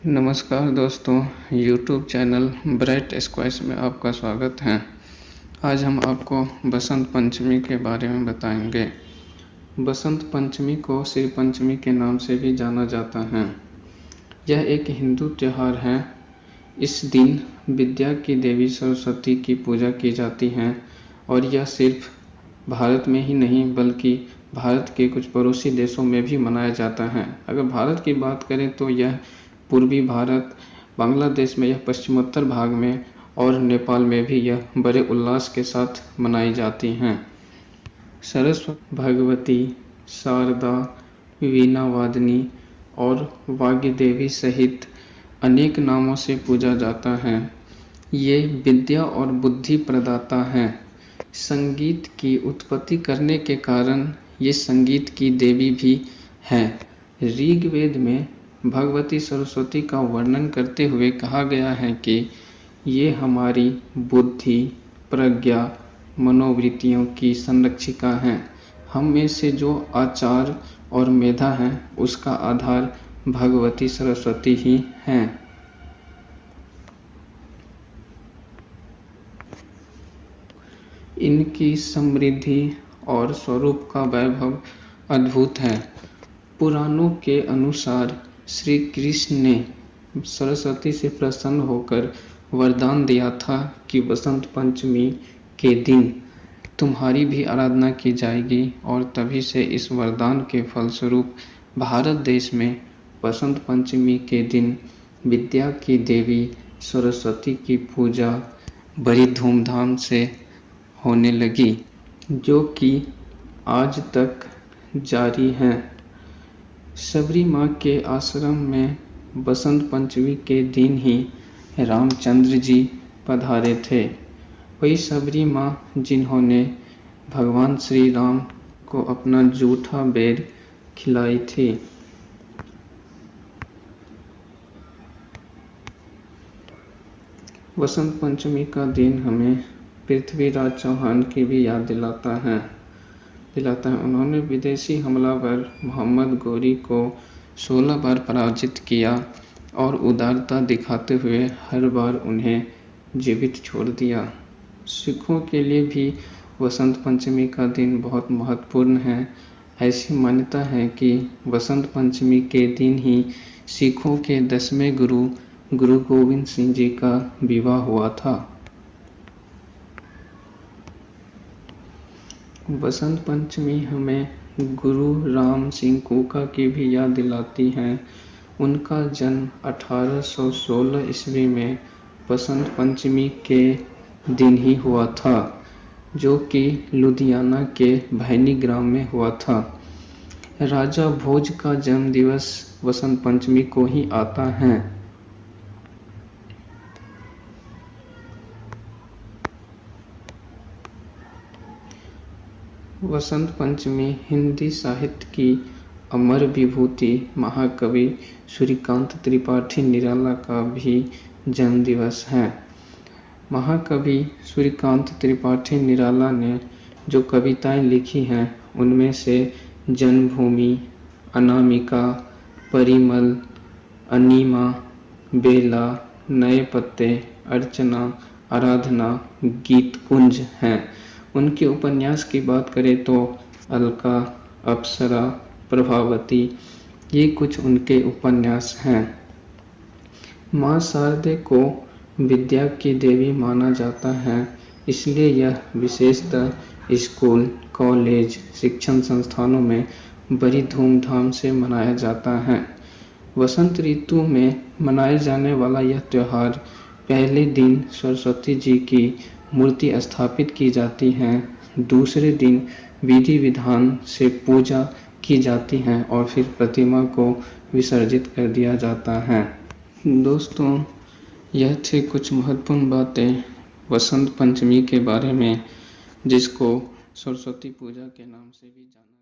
नमस्कार दोस्तों, YouTube channel bright squares में आपका स्वागत है। आज हम आपको बसंत पंचमी के बारे में बताएंगे। बसंत पंचमी को श्री पंचमी के नाम से भी जाना जाता है। यह एक हिंदू त्योहार है। इस दिन विद्या की देवी सरस्वती की पूजा की जाती है और यह सिर्फ भारत में ही नहीं बल्कि भारत के कुछ पड़ोसी देशों में भी मनाया जाता है। अगर भारत की बात करें तो यह पूर्वी भारत, बांग्लादेश में यह पश्चिमोत्तर भाग में और नेपाल में भी यह बड़े उल्लास के साथ मनाई जाती हैं। सरस्वती, भगवती, शारदा, वीणा वादनी और वाग्देवी देवी सहित अनेक नामों से पूजा जाता है। ये विद्या और बुद्धि प्रदाता हैं। संगीत की उत्पत्ति करने के कारण ये संगीत की देवी भी हैं। ऋग्वेद में भगवती सरस्वती का वर्णन करते हुए कहा गया है कि ये हमारी बुद्धि, प्रज्ञा, मनोवृत्तियों की संरक्षिका हैं। हम में से जो आचार और मेधा है उसका आधार भगवती सरस्वती ही हैं। इनकी समृद्धि और स्वरूप का वैभव अद्भुत है। पुराणों के अनुसार श्री कृष्ण ने सरस्वती से प्रसन्न होकर वरदान दिया था कि बसंत पंचमी के दिन तुम्हारी भी आराधना की जाएगी और तभी से इस वरदान के फलस्वरूप भारत देश में बसंत पंचमी के दिन विद्या की देवी सरस्वती की पूजा बड़ी धूमधाम से होने लगी, जो कि आज तक जारी है। सबरी माँ के आश्रम में बसंत पंचमी के दिन ही रामचंद्र जी पधारे थे। वही सबरी माँ जिन्होंने भगवान श्री राम को अपना जूठा बेर खिलाई थी। बसंत पंचमी का दिन हमें पृथ्वीराज चौहान की भी याद दिलाता है। उन्होंने विदेशी हमलावर मोहम्मद गोरी को 16 बार पराजित किया और उदारता दिखाते हुए हर बार उन्हें जीवित छोड़ दिया। सिखों के लिए भी बसंत पंचमी का दिन बहुत महत्वपूर्ण है। ऐसी मान्यता है कि बसंत पंचमी के दिन ही सिखों के 10वें गुरु गोविंद सिंह जी का विवाह हुआ था। बसंत पंचमी हमें गुरु राम सिंह कूका की भी याद दिलाती है। उनका जन्म 1816 ईस्वी में बसंत पंचमी के दिन ही हुआ था, जो कि लुधियाना के भैनी ग्राम में हुआ था। राजा भोज का जन्म दिवस बसंत पंचमी को ही आता है। बसंत पंचमी हिंदी साहित्य की अमर विभूति महाकवि सूर्यकांत त्रिपाठी निराला का भी जन्म दिवस है। महाकवि सूर्यकांत त्रिपाठी निराला ने जो कविताएं लिखी हैं उनमें से जन्मभूमि, अनामिका, परिमल, अनीमा, बेला, नए पत्ते, अर्चना, आराधना, गीत कुंज हैं। उनके उपन्यास की बात करें तो अलका, अप्सरा, प्रभावती, ये कुछ उनके उपन्यास हैं। माँ शारदे को विद्या की देवी माना जाता है, इसलिए यह विशेषतः स्कूल, कॉलेज, शिक्षण संस्थानों में बड़ी धूमधाम से मनाया जाता है। वसंत ऋतु में मनाए जाने वाला यह त्योहार पहले दिन सरस्वती जी की मूर्ति स्थापित की जाती है, दूसरे दिन विधि विधान से पूजा की जाती है और फिर प्रतिमा को विसर्जित कर दिया जाता है। दोस्तों, यह थी कुछ महत्वपूर्ण बातें बसंत पंचमी के बारे में, जिसको सरस्वती पूजा के नाम से भी जाना